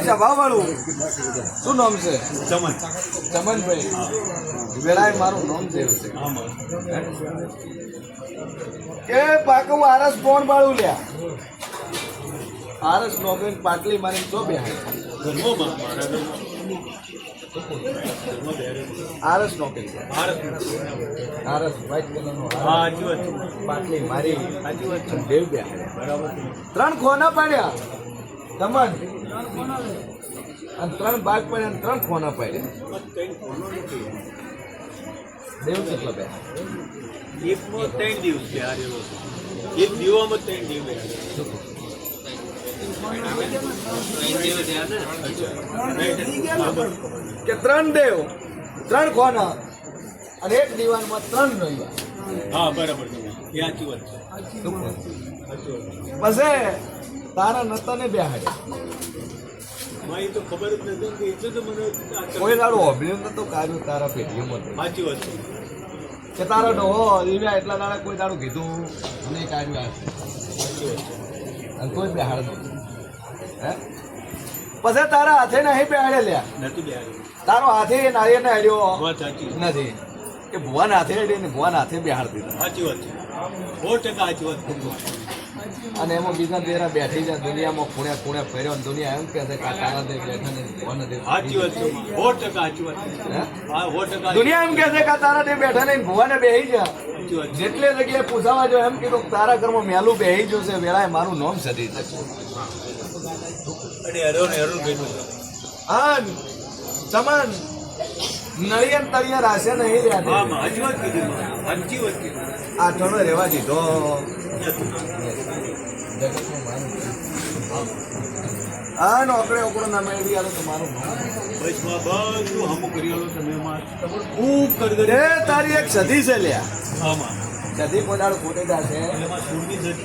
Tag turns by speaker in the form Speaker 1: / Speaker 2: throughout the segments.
Speaker 1: સભાવાળું શું નામ છે? ચમનભાઈ વેળાએ મારું નામ થયું છે કે પાકું આરસ કોણ બાળું લ્યા આરસ નોકરી પાટલી મારી તો બે આરસ નોકરી આરસ વ્હાઈટ કલરનો પાટલી મારી દેવ બે ત્રણ ખોના પાડ્યા તમન અને ત્રણ બાગ પડ્યા અને ત્રણ ખોના પાડ્યા દેવ કેટલા બે
Speaker 2: એકમાં 3 દિવસ એક દીવામાં 3 દિવસ
Speaker 1: કે ત્રણ દેવ ત્રણ ખોના અને એક દીવાનમાં ત્રણ નૈયા.
Speaker 2: હા બરાબર સાચી વાત
Speaker 1: પછી તારા નતાને બેહાડ્યા
Speaker 2: તો ખબર જ નથી એટલે તો મને
Speaker 1: કોઈ દાડો અભિનંદન તો કાર્યું તારા પેઢીમાં
Speaker 2: સાચી વાત
Speaker 1: કે તારો ડોહો લીવ્યા એટલા દાડા કોઈ દાડું કીધું નહીં કાઢ્યું અને કોઈ બેહાડ નથી હે પછી તારા હાથે નહીં બેહાડે લ્યા
Speaker 2: નથી બેહાડી
Speaker 1: તારો હાથે નાળિયેર ને હાડ્યો
Speaker 2: વાત સાચી
Speaker 1: નથી કે ભુવાના હાથે હાડ્યો ને ભુવાના હાથે બેહાડ દીધા.
Speaker 2: સાચી વાત છે 100% સાચી વાત
Speaker 1: અને એમાં બીજા દેરા બેઠી જાય દુનિયામાં ખૂણે ખૂણે ફર્યો ને દુનિયા એમ કહે છે કે આ તારા દેવ બેઠા ને ભુવાના દેવ
Speaker 2: સાચી વાત છે 100% સાચી વાત હા 100%
Speaker 1: દુનિયા એમ કહે છે કે આ તારા દેવ બેઠા ને ભુવાને બેહી જા જેટલે જગ્યાએ પૂછાવા જો એમ કીધું તારા ઘરમાં મેલું બેહી જશે વેળાએ મારું નામ સદી શકે. હા ચમન નળિયન તળિયા રાશે નહીં રહ્યા આ ઠોનો રહેવા દીધો હા નોકરે ઓકડો ના મેળવી આલો તો મારું તારી એક સદી છે લ્યા સદી પોદાડો ખોટેદાર છે 16મી સદી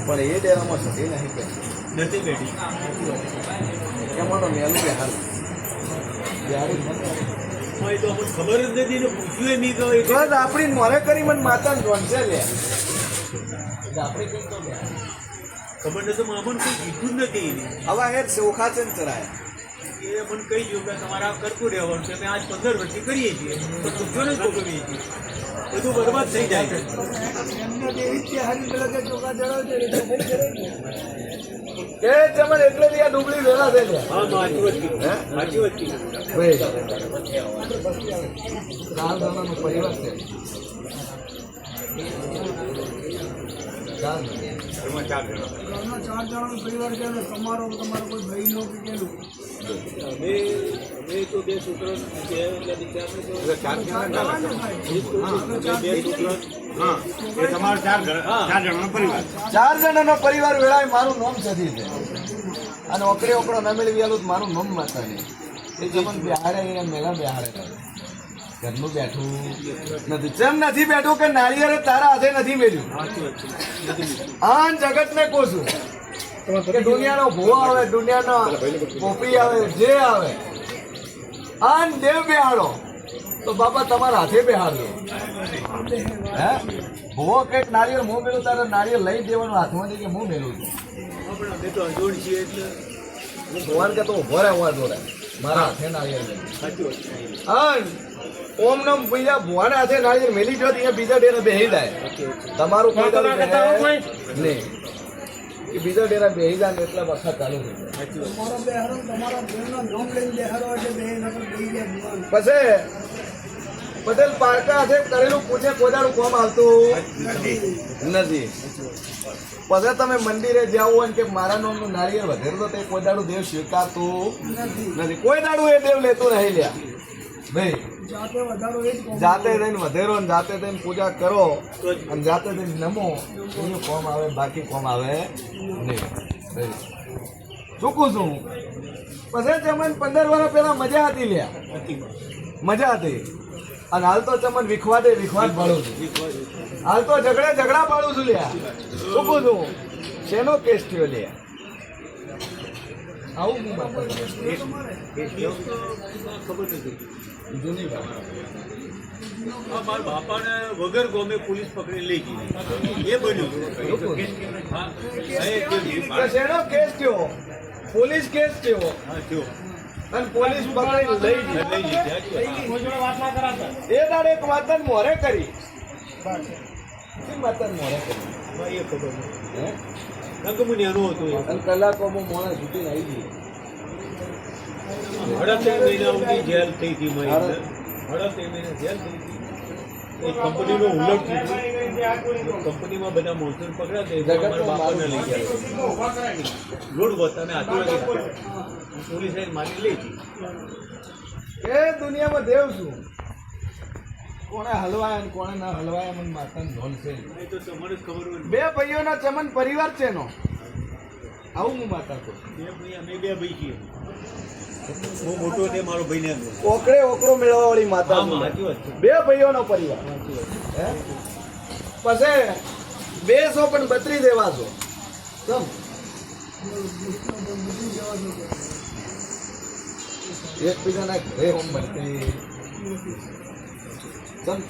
Speaker 1: પણ એ ડેરામાં સદી નહીં કે
Speaker 2: નથી બેઠી
Speaker 1: એમાં તો મેલું બેહાર
Speaker 2: ખબર જ નથી ને પૂછ્યું નહીં તો
Speaker 1: બસ આપણી મોરે કરી મને માતા જોનશે લે આપણી કઈ તો
Speaker 2: ખબર નથી મામન કોઈ કીધું જ નથી
Speaker 1: હવે એ ચોખા છે ને ચરાયા
Speaker 2: એ મને કહી દઉં કે તમારે આ કરતું રહેવાનું છે અમે આજ 15 વર્ષથી કરીએ છીએ તો પૂછ્યો ને તો કરીએ છીએ બધું બરબાદ થઈ જાય
Speaker 1: કે ચમન એટલે આ ડુબળી વેલા થઈ ગયા.
Speaker 2: હા સાચી વાત કીધું
Speaker 1: ચાર જણાનો પરિવાર છે ચાર જણાનો પરિવાર છે તમારો કોઈ ભાઈ નો કે કેલું
Speaker 2: અમે તો બે છોકરા
Speaker 1: ચાર જણાનો પરિવાર વેળાએ મારું નામ સધી છે અને ઓકડે ઓકડો ન મેળવી આલું મારું નામ માતા નહીં એ જમન બિહારે એ મેલા બિહારે ઘરનું બેઠું નથી જેમ નથી બેઠું કે નાળિયેર તારા હાથે નથી મેળ્યું આન જગત ને કોશું કે દુનિયાનો ભૂવો આવે દુનિયાનો પોપી આવે જે આવે આન દેવ બેહાડો તો બાપા તમારા હાથે બેહાડો હે ભૂવો કઈક નાળિયેર મું મેળું તારે નાળિયેર લઈ દેવાનું હાથમાંથી કે હું મેળું છું હું ભગવાન કે તો ઉભો રહે હું જોડે મારા હાથે નાળિયેર લઈ ઓમ નમ બીજા ભુવાના હાથે નાળિયેર મેલી જો ત્યાં બીજા ડેરા બેહી જાય તમારું કોઈ નહીં કે બીજા ડેરા બેહી જાય ને એટલા વખત ચાલુ થઈ જાય. પછી પટેલ પારકા હાથે કરેલું પૂછે કોદાળું કોમ આવતું નથી. પછી તમે મંદિરે જાવ હોય કે મારા નામનું નાળિયેર વધેરું તો તે કોદાળું દેવ સ્વીકારતું નથી. કોઈ દાડું એ દેવ લેતું નહીં લ્યા ભાઈ. જાતે થઈને વધેરો ને જાતે થઈને પૂજા કરો અને જાતે થઈને નમો એનું કોમ આવે બાકી કોમ આવે નહીં. ચૂકું છું પછી ચમન 15 વર્ષ પહેલા મજા હતી લ્યા મજા હતી અને હાલ તો ચમન વિખવાદ ભાડું છું હાલ તો ઝઘડા પાડું છું લ્યા ચૂકું છું શેનો કેસ થયો લ્યા આવું હું
Speaker 2: ખબર નથી
Speaker 1: જૂની વાત
Speaker 2: આ મારા બાપાને વગર ગોમે પોલીસ પકડી લઈ ગઈ એ બન્યું હા
Speaker 1: તો શેનો કેસ થયો? પોલીસ કેસ થયો
Speaker 2: હા થયો
Speaker 1: અને પોલીસ પકડી લઈ ગઈ.
Speaker 2: લઈ ગઈ
Speaker 1: એ દાડે એક વાતન મોરે કરી. શી વાતન મોરે કરી?
Speaker 2: એ ખબર નથી
Speaker 1: હે?
Speaker 2: નકમુની આનું હતું
Speaker 1: અને કલાકોમાં મોણા છૂટીને આવી ગઈ.
Speaker 2: 18 મહિના સુધી જેલ થઈ હતી મારી અંદર 18 મહિના જેલ થઈ હતી એ કંપનીનો ઉલટ થયું કંપનીમાં બધા મોણસો પકડ્યા તે મારા બાપાને લઈ ગયા લોડ બતાને હાથે પોલીસ આવીને મારી લઈ ગઈ
Speaker 1: એ દુનિયામાં દેવ છું. કોણે હલવાય અને કોણે ના હલવાય મને માતાને ધોન છે.
Speaker 2: એ તો તમારે જ ખબર હોય
Speaker 1: બે ભાઈઓના ચમન પરિવાર છે એનો. આવું હું માતા કહું.
Speaker 2: બે ભાઈ અમે બે ભાઈ છીએ હું મોટો ને મારો ભાઈ ને
Speaker 1: ઓકળે ઓકળો મેળવવા વાળી માતા છું.
Speaker 2: સાચી વાત છે
Speaker 1: બે ભાઈઓનો પરિવાર.
Speaker 2: સાચી વાત
Speaker 1: હે? પછી 200 પણ 32 દેવા છો. સમ એકબીજાના ઘરે હોમ બનતી સમ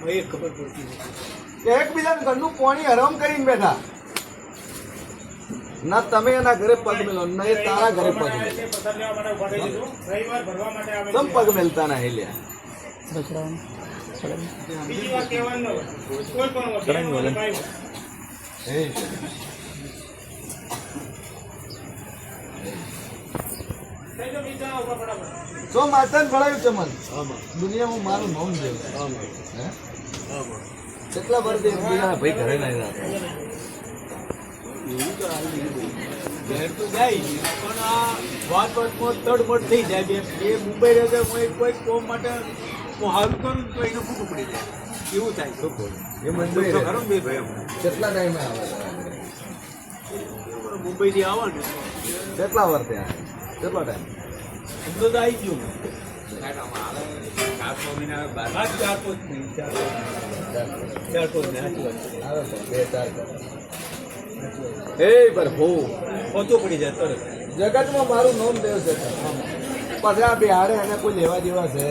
Speaker 2: એ ખબર પડતી નથી
Speaker 1: કે એકબીજાના ઘરનું પાણી હરામ કરીને બેઠા. ના તમે એના ઘરે પગ મેલો ના એ તારા ઘરે પગ મેલો. સમ પગ મેલતા ના હેલ્યા. એ તો માતાને ભણાવ્યું ચમન
Speaker 2: આમાં
Speaker 1: દુનિયામાં મારું નામ જેવું.
Speaker 2: આમાં
Speaker 1: હે?
Speaker 2: આમાં
Speaker 1: કેટલા વર્ષથી એકબીજાના ભાઈ ઘરે નહીં રહેતા.
Speaker 2: એવું તો હાલ નહીં ઘેર તો જાય છે પણ આ વાતમાં તડમડ થઈ જાય બે એ મુંબઈ રહેતા હું કોઈ કોમ માટે હું સારું કરું તો એને ફૂટ પડી જાય એવું થાય શું
Speaker 1: એ મુંબઈ
Speaker 2: તો
Speaker 1: રહે.
Speaker 2: ખરો ને બે ભાઈ
Speaker 1: કેટલા ટાઈમે આવે?
Speaker 2: મુંબઈથી આવો ને
Speaker 1: કેટલા વર્ષે આવે? કેટલો ટાઈમ?
Speaker 2: એમનો તો આવી ગયું ચાર પાંચ મહિના ચાર પાંચ મહિના સાચી વાત છે
Speaker 1: આવે છે 2-4 એ પર હો
Speaker 2: પહોંચો પડી જાય તરત
Speaker 1: જગતમાં મારું નામ દેવ છે. પછી આ બિહારે એને કોઈ લેવા દેવા છે?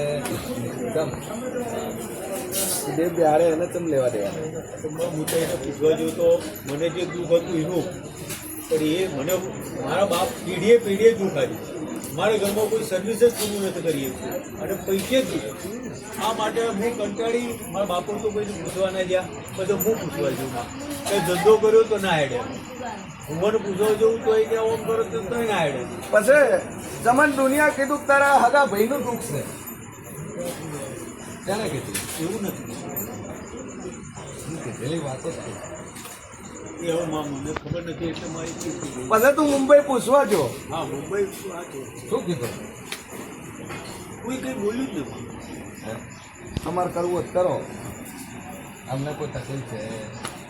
Speaker 1: તમ બે બિહારે એને તમ લેવા દેવા છે?
Speaker 2: હું તો એને પૂછવા જોઉં તો મને જે દુઃખ હતું એનું પણ એ મને મારા બાપ પેઢીએ દુઃખ આવ્યું મારા ઘરમાં કોઈ સર્વિસ જ પૂરું નથી કરી શકતું અને પૈસે જ આ માટે હું કંટાળી મારા બાપુ તો કોઈ પૂછવા ના ગયા બધું હું પૂછવા જઉં કંઈ ધંધો કર્યો તો ના હેડે હું મને પૂછવા જઉં તો એ કે ઓમ કરો તો કંઈ ના હેડે
Speaker 1: પછી જમન દુનિયા કીધું કે તારા હગા ભાઈનું દુઃખ છે. તેને કીધું
Speaker 2: એવું નથી
Speaker 1: કીધેલી વાતો છે.
Speaker 2: એ હવે મને ખબર નથી એટલે મારી ચીજ
Speaker 1: પછી તું મુંબઈ પૂછવા જો
Speaker 2: હા મુંબઈ આ છે
Speaker 1: શું કીધું?
Speaker 2: કોઈ કંઈ બોલ્યું જ નથી
Speaker 1: અમારે કરવું હોય તો કરો, અમને કોઈ તકલીફ છે?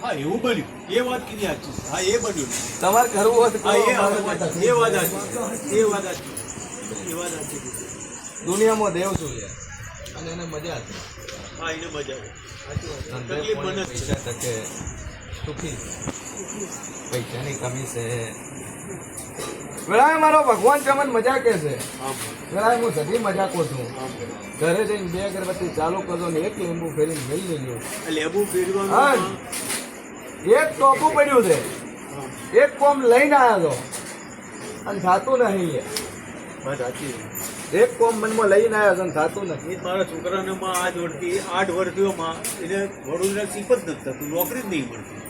Speaker 2: હા એવું બન્યું એ વાત કીધી સાચી હા એ બન્યું
Speaker 1: તમારે કરવું હોય તો કરો,
Speaker 2: હા
Speaker 1: અમારે કોઈ તકલીફ
Speaker 2: એ વાત સાચી એ વાત સાચી એ વાત સાચી
Speaker 1: દુનિયામાં દેવ છું યાર અને એને મજા છે.
Speaker 2: હા એને મજા આવે સાચી વાત
Speaker 1: ધંધે
Speaker 2: તકલીફ મને
Speaker 1: પણ પૈસા ટકે સુખી, પૈસાની કમી છે. વેળાએ મારો ભગવાન ચમન મજા કે છે. વેળાએ હું સધી મજાકો છું. ઘરે જઈને 2 અગરબત્તી ચાલુ કરજો ને 1 લીંબુ ફેરીને મેલી લેજો.
Speaker 2: લેબુ
Speaker 1: હા
Speaker 2: ફેરવાનું
Speaker 1: એક ટોપું પડ્યું છે, એક કોમ લઈને આવ્યો છો અને થાતું નહીં લે.
Speaker 2: વાત સાચી
Speaker 1: એક કોમ મનમાં લઈને આવ્યો છો અને થાતું નથી.
Speaker 2: એ મારા છોકરાને માં આ જોડતી 8 વર્ષથીઓમાં એને વડોદરા શીખ જ નથી થતું નોકરી જ નહીં મળતી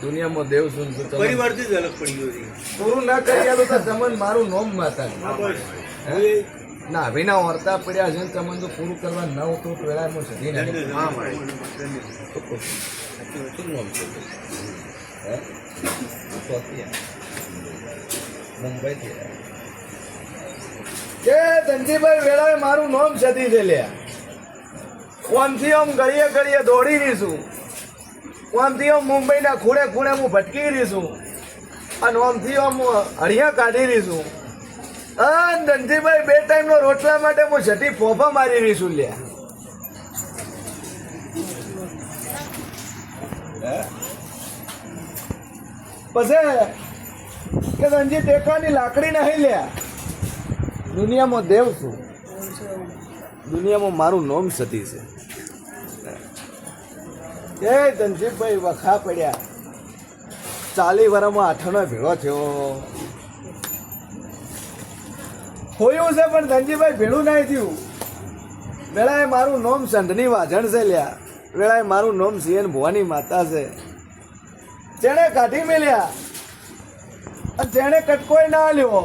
Speaker 1: દુનિયામાં દેવ છું ને તો ચમન
Speaker 2: પરિવારથી જ અલગ પડી ગયો છે
Speaker 1: પૂરું ના કરી આલું તો ચમન મારું નોમ માતા.
Speaker 2: હા બસ
Speaker 1: હે? ના વિના વર્તા પડ્યા છે ને ચમન તો પૂરું કરવા ન ઉઠું તો વેળાએ હું સધી નહીં.
Speaker 2: હા મારે
Speaker 1: શું નામ છે? હે? ચોથી આ. મુંબઈથી આવ્યા. કે ધનજીભાઈ વેળાએ મારું નામ સધી છે લ્યા. ઓમથી ઓમ ગળીએ ગળીએ દોડી રહીશું, ઓમથી ઓમ મુંબઈના ખૂણે ખૂણે હું ભટકી રહીશું અને ઓમથી ઓમ હળિયા કાઢી રહીશું. અને ધનજીભાઈ 2 ટાઈમનો રોટલા માટે હું સધી ફોફા મારી રહીશું લ્યા. પછી કે ધનજી ટેકાની લાકડી નહીં લ્યા. દુનિયામાં દેવ છું દુનિયામાં મારું નોમ સતી છે એ ધનજીભાઈ વખા પડ્યા 40 વર્ષમાં આઠનો ભેળો થયો હોયું છે પણ ધનજીભાઈ ભેળું નહીં થયું વેળાએ મારું નોમ સંધની વાજણ છે લ્યા વેળાએ મારું નોમ સિંહન ભુવાની માતા છે જેણે કાઢી મેલ્યા અને જેણે કટકોય ના લ્યો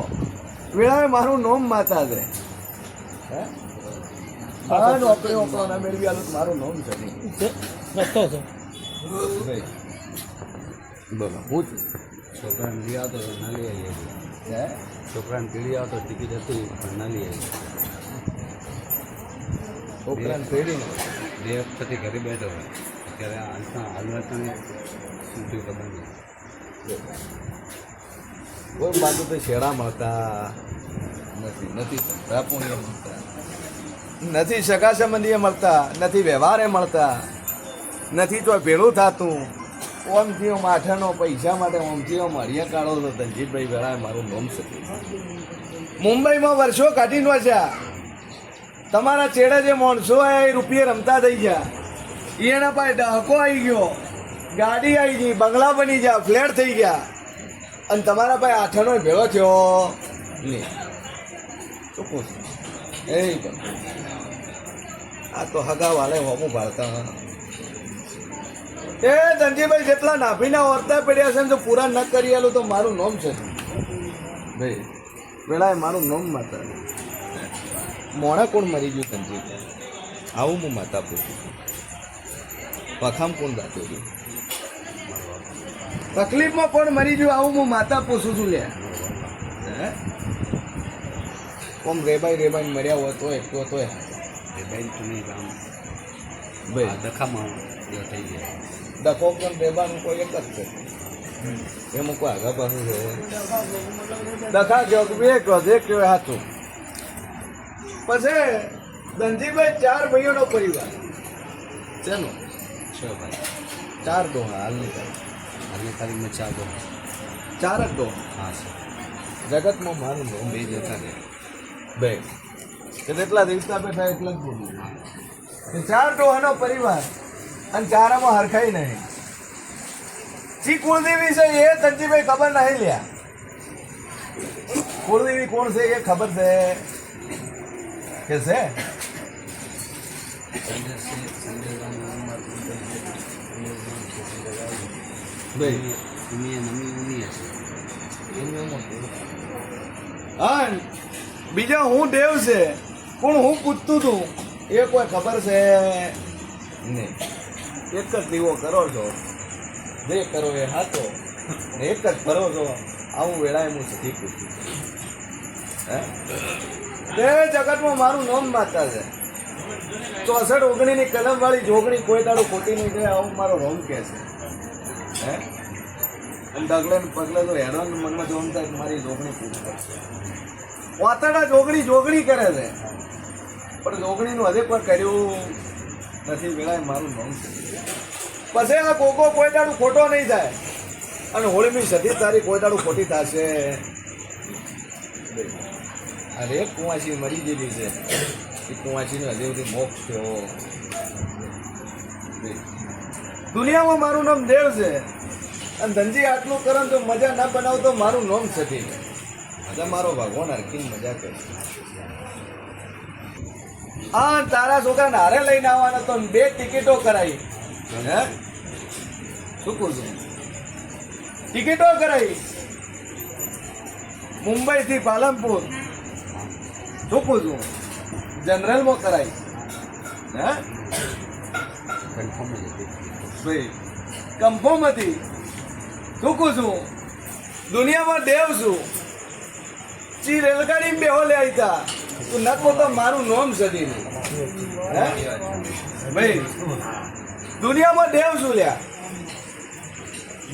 Speaker 1: વેળાએ મારું નોમ માતા છે હા નોકરી ના મેળવી આલું મારું નોમ છે બોલો હું
Speaker 3: છોકરાને લઈ આવતો તો ના લઈ આવીએ
Speaker 1: હે
Speaker 3: છોકરાને પીડી આવતો ટિકિટ હતી પણ ના લઈ આવી
Speaker 1: છોકરાને પેઢીને
Speaker 3: 2 વખતથી ઘરે બેઠો હોય અત્યારે હાલવાતાને શું થયું ખબર નહીં
Speaker 1: કોઈ બાજુ તો શેડા મળતા નથી રાપુણીએ મળતા નથી સગા સંબંધીએ મળતા નથી વ્યવહારે મળતા નથી તો ભેળું થતું ઓમથી ઓમ આઠાનો પૈસા માટે ઓમથી ઓમ હરિયા કાઢો તો ધનજીતભાઈ વેળાએ મારું નોમ છે મુંબઈમાં વર્ષો કાઢીને વાંચ્યા તમારા ચેડે જે માણસો એ રૂપિયે રમતા થઈ ગયા એના પાસે ડહકો આવી ગયો ગાડી આવી ગઈ બંગલા બની ગયા ફ્લેટ થઈ ગયા અને તમારા પાસે આઠાનો ભેળો થયો નહીં શું કહું છું એ પણ આ તો હગા વાલે હોમું ભાળતા એ ધનજીભાઈ જેટલા નાભીના ઓરતા પડ્યા છે ને તો પૂરા ન કરી આલું તો મારું નોમ છે ભાઈ પેલા મારું નોમ માતા મોણા કોણ મરી ગયું ધનજીભાઈ આવું હું માતા પૂછું પખામ કોણ દાતો છું તકલીફમાં કોણ મરી ગયું આવું હું માતા પૂછું છું લે કોમ રેબાઈ મર્યા હોય તોય
Speaker 3: એ બેન તું ગામ
Speaker 1: ભાઈ
Speaker 3: દખામાં થઈ ગયા
Speaker 1: ડખો પણ રેબાનું કોઈ એક જ છે એમાં કોઈ આગળ પાછું છે દખા કહો કે બે કહો જે કહો હાથું પછી ધનજીભાઈ 4 ભાઈઓનો પરિવાર શેનો
Speaker 3: 6 ભાઈ
Speaker 1: 4 ડોહા હાલની
Speaker 3: તારીખમાં 4 દો
Speaker 1: 4 જ ડોહા
Speaker 3: હા છે
Speaker 1: જગતમાં મારું નામ
Speaker 3: 2 જતા રહે
Speaker 1: બે કે જેટલા દિવસના બેઠા એટલા જ બોલું 4 ડોહાનો પરિવાર અને 4માં હરખાઈ નહીં જી કુળદેવી છે એ ધનજીભાઈ ખબર નહીં લ્યા કુળદેવી કોણ છે એ ખબર છે કે છે ભાઈ હા બીજા હું દેવ છે પણ હું પૂછતું હતું એ કોઈ ખબર છે નહીં એક જ દીવો કરો છો જે કરો એ હાથો એક જ ફરો છો આવું વેળાએ હું સધી પૂછું હે તે જગતમાં મારું નામ માતા છે 64 ની કલમ વાળી જોગણી કોઈ દાડો ખોટી નહીં ગઈ આવું મારો રોમ કે છે હે અને ડગલે ને પગલે તો હેરાન મનમાં જોમ થાય કે મારી જોગણી પૂરી કરશે વાતડા જોગણી કરે છે પણ જોગણીનું હજે પણ કર્યું નથી વેળાએ મારું નામ છે પછી આ કોકો કોઈ દાડું ખોટો નહીં થાય અને હોળીની સતી તારી કોઈ દાડું ખોટી થશે અરે એક કુંવાસી મરી ગયેલી છે એ કુંવાસીને હજી સુધી મોક્ષ થયો દુનિયામાં મારું નામ દેવ છે અને ધનજી આટલું કરો તો મજા ના બનાવતો મારું નામ સતી મજા મારો ભગવાન હરકીને મજા કરે હા તારા છોકરાને હારે લઈને આવવાના તો 2 ટિકિટો કરાવી હે શું કહું છું ટિકિટો કરાવી મુંબઈથી પાલનપુર શું કહું છું જનરલમાં કરાવી હે ભાઈ કન્ફર્મ હતી શું કહું છું દુનિયામાં દેવ છું ચી રેલગાડી બેહો લે આવ્યા તું નકો તો મારું નામ સદી હે ભાઈ દુનિયામાં દેવ છું લ્યા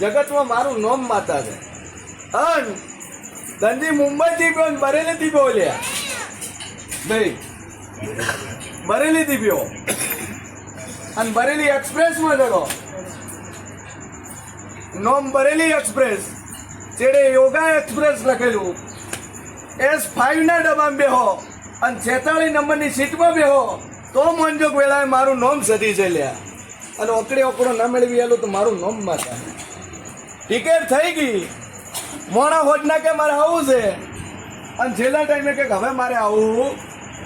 Speaker 1: જગતમાં મારું નામ માતા છે અન ધનજી મુંબઈથી ગયો બરેલીથી ગયો લ્યા ભાઈ બરેલીથી ગયો અને બરેલી એક્સપ્રેસમાં ચડો નોમ બરેલી એક્સપ્રેસ ચેડે યોગા એક્સપ્રેસ લખેલું S5 ના ડબ્બામાં બેહો અને 46 નંબરની સીટમાં બેહો તો મોંજોગ વેળાએ મારું નોમ સધી છે લ્યા. અને ઓકડે ઓકડો ન મેળવી આલું તો મારું નોમ માતા. ટિકિટ થઈ ગઈ, મોણા હોટના કે મારે આવું છે, અને છેલ્લા ટાઈમે કે હવે મારે આવું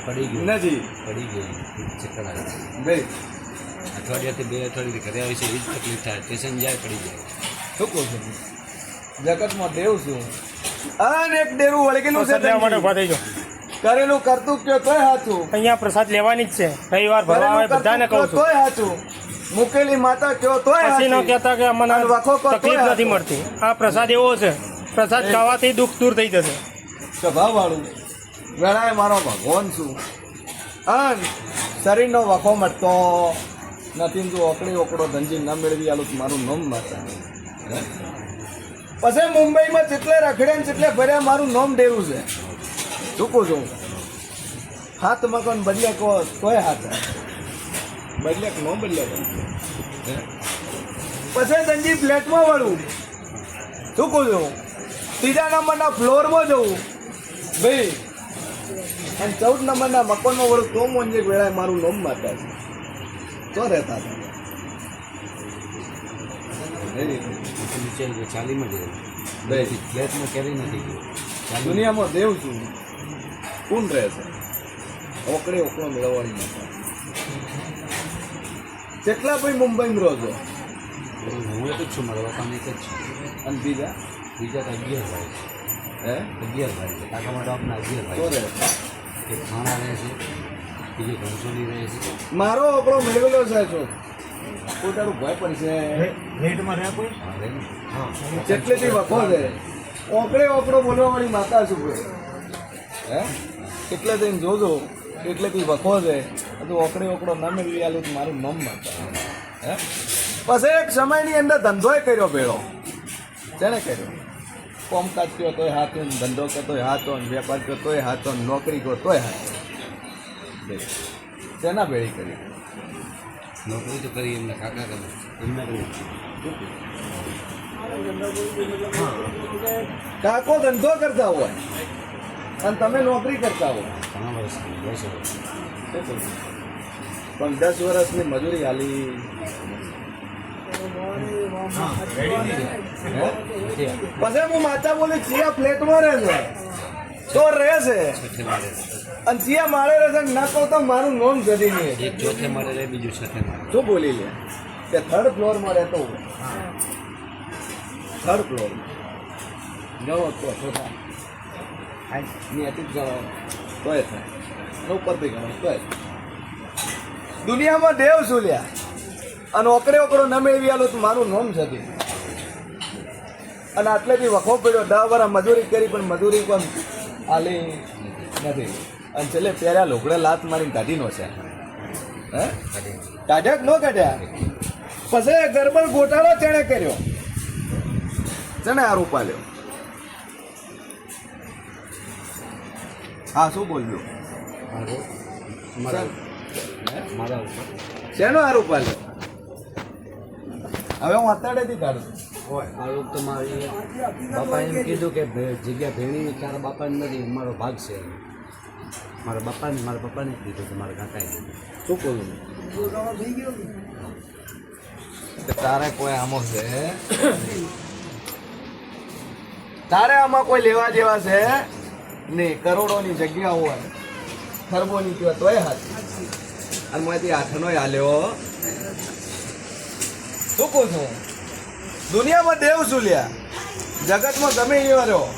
Speaker 3: પડી ગયું
Speaker 1: નથી.
Speaker 3: પડી ગયું ચક્કર આવે
Speaker 1: ભાઈ
Speaker 3: અઠવાડિયાથી 2 અઠવાડિયાથી ઘરે આવી છે એ જ તકલીફ થાય સ્ટેશન જાય પડી જાય
Speaker 1: શું કહું છું? જગતમાં દેવ છું, અને એક દેવું વળગેલું છે.
Speaker 4: પ્રસાદ લેવા માટે ઉભા થઈ જાઓ.
Speaker 1: કરેલું કરતું કયો તોય હાચું,
Speaker 4: અહીંયા પ્રસાદ લેવાની જ છે. રવિવાર ભરવા આવે બધાને કહું છું.
Speaker 1: તોય હાચું, મૂકેલી માતા કયો તોય
Speaker 4: પછી ન
Speaker 1: હાચી.
Speaker 4: કહેતા કે અમને
Speaker 1: અને વખો કહો તોય
Speaker 4: તકલીફ નથી
Speaker 1: હાચું.
Speaker 4: મળતી. આ પ્રસાદ એવો છે, પ્રસાદ ખાવાથી દુઃખ દૂર થઈ જશે.
Speaker 1: સ્વભાવવાળું વેળાએ મારો ભગવાન છું, અને શરીરનો વખો મળતો નથી. જો ઓકડી ઓકડો ધંજી ન મેળવી આલું તો મારું નોમ માતા. પછી મુંબઈમાં જેટલે રખડ્યા ને જેટલે ભર્યા મારું નોમ દેવું છે. ચૂકું છું. હાથ મકાન બદલ્યા કહો તોય હાથ બદલ્યા ન બદલ્યા. પછી ધંજી ફ્લેટમાં વળું, ચૂકું છું. 3જા નંબરના ફ્લોરમાં જવું ભાઈ, અને 14 નંબરના મકાનમાં વળું તો મોંજે વેળાએ મારું નોમ માતા છે. તો રહેતા હતા
Speaker 3: નીચે ચાલીમાં જ
Speaker 1: ભાઈ.
Speaker 3: ફ્લેટમાં ક્યારેય નથી ગયો
Speaker 1: દુનિયામાં દેવ છું, કોણ રહે છે? ઓકડે ઓકડો મેળવવાની માતા. કેટલા ભાઈ મુંબઈમાં રહો છો?
Speaker 3: હું એક જ છું મારા બાપાને એક જ છું
Speaker 1: અને બીજા
Speaker 3: બીજા તો 11 ભાઈ
Speaker 1: હે
Speaker 3: છે 11 ભાઈ છે કાકા માટે આપણા 11
Speaker 1: તો
Speaker 3: ભાઈ
Speaker 1: રહે.
Speaker 3: છે એક ખાણા રહે છે બીજું ઘનસોલી રહે છે
Speaker 1: મારો ઓકડો મેળવેલો છે છો પોતાનું ભય પણ છે.
Speaker 4: ભેટમાં રહ્યા કોઈ
Speaker 3: હા રહે ને
Speaker 1: જેટલેથી વખો છે ઓકડે ઓકડો બોલવાવાળી માતા છું ભાઈ. હે એટલે થઈને જોજો એટલેથી વખો છે તો ઓકડે ઓકડો ના મેળવી આલું તો મારું નમ માતા. હે પછી એક સમયની અંદર ધંધોય કર્યો ભેળો. જેને કર્યો કોમકાજ કયો તોય હાથો, ધંધો કહો તોય હાથો, વેપાર કયો તોય હાથો, નોકરી કહો તોય હાથો. શેના ભેળી કરી?
Speaker 3: નોકરી તો કરી એમને કાકા કરે એમને કરી
Speaker 1: કાકો ધંધો કરતા હોય અને તમે નોકરી કરતા હોય,
Speaker 3: ઘણા વર્ષ 10 વર્ષ
Speaker 1: પણ 10 વર્ષની મજૂરી હાલી. હે? પછી હું માતા બોલી ચિયા ફ્લેટમાં રહે છે તો રહે છે,
Speaker 3: છઠ્ઠે માળે
Speaker 1: અને ચિયા માળે રહે છે ના કહું તો મારું નોમ જડી નહીં.
Speaker 3: એક ચોથે માળે રહે બીજું છઠ્ઠે માળે
Speaker 1: શું બોલી લે કે 3rd ફ્લોરમાં રહેતો હોય. 3rd ફ્લોરમાં ગણો તો ચોથા નીચે ગણો તોય થાય, અને ઉપરથી ગણો તોય. દુનિયામાં દેવ શું લ્યા, અને ઓકડે ઓકડો ન મેળવી આલો તો મારું નોમ જતી. અને આટલેથી વખો પડ્યો 10 વર્ષ મજૂરી કરી પણ મજૂરી પણ આલી નથી. અને છેલ્લે પહેર્યા લોકડે લાત મારીને કાઢીનો છે. હે કાઢ્યા કે ન કાઢ્યા? પછી ગરબડ ગોટાળો ચણે કર્યો, ચણે આરોપ આલ્યો. હા શું બોલ્યો?
Speaker 3: મારા મારા ઉપર
Speaker 1: શેનો આરોપ આલ્યો? હવે હું અત્યારેથી કાઢું.
Speaker 3: આરોપ તો મારી બાપાએ એમ કીધું કે જગ્યા ભેણી તારા બાપાને નથી મારો ભાગ છે મારા પપ્પાને જ કીધું કે મારા કાકાએ કીધું
Speaker 1: શું કહું? તારે કોઈ આમો છે? તારે આમાં કોઈ લેવા જેવા છે નહીં. કરોડોની જગ્યા હોય, ખરબોની કહેવાય તોય હાથ, અને માંથી હાથનો હાલ્યો. શું કહું છું? દુનિયામાં દેવ શું લ્યા, જગતમાં ગમે એવા રહ્યો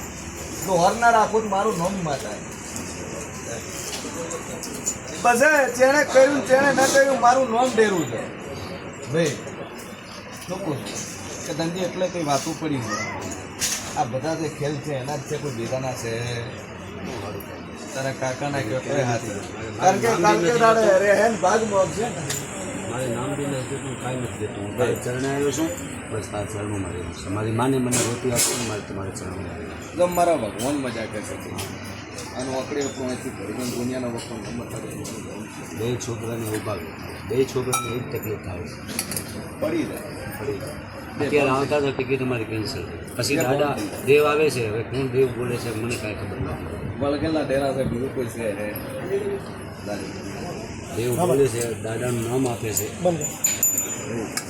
Speaker 1: તો હરના રાખું તો મારું નોમ માતા. પછી જેણે કર્યું જેણે ન કર્યું મારું નોમ ડેરું છે ભાઈ. શું કહું છું કે ધંધી એટલે કંઈ વાતું પડી છે. આ બધા જે ખેલ છે એના જ છે, કોઈ બીજાના છે. તારા કાકાના કયો તોય હાથી, કારણ કે દાડે રે હેન ભાગ મોગ છે ને.
Speaker 3: મારે નામ બી નથી દેતું કાંઈ નથી દેતું હું તારે ચરણે આવ્યો છું બસ તારા ચરણમાં મારે છે મારી માને મને રોટી આપી મારે તમારે ચરણમાં આવ્યું
Speaker 1: જો મારા ભગવાન મજા કરશે અને ઓકડે આપણું અહીંથી ભરગન દુનિયાનો વખત નંબર કરે.
Speaker 3: 2 છોકરાને ઉભા 2 છોકરાને એક તકલીફ થાય છે
Speaker 1: પડી જાય.
Speaker 3: પડી અત્યારે આવતા તો ટિકિટ અમારી કેન્સલ પછી દાદા દેવ આવે છે હવે કોણ દેવ બોલે છે મને કાંઈ ખબર નથી
Speaker 1: વળગેલા ડેરા છે બીજું કોઈ છે હે
Speaker 3: દેવ બોલે છે દાદાનું નામ આપે છે
Speaker 4: બંધ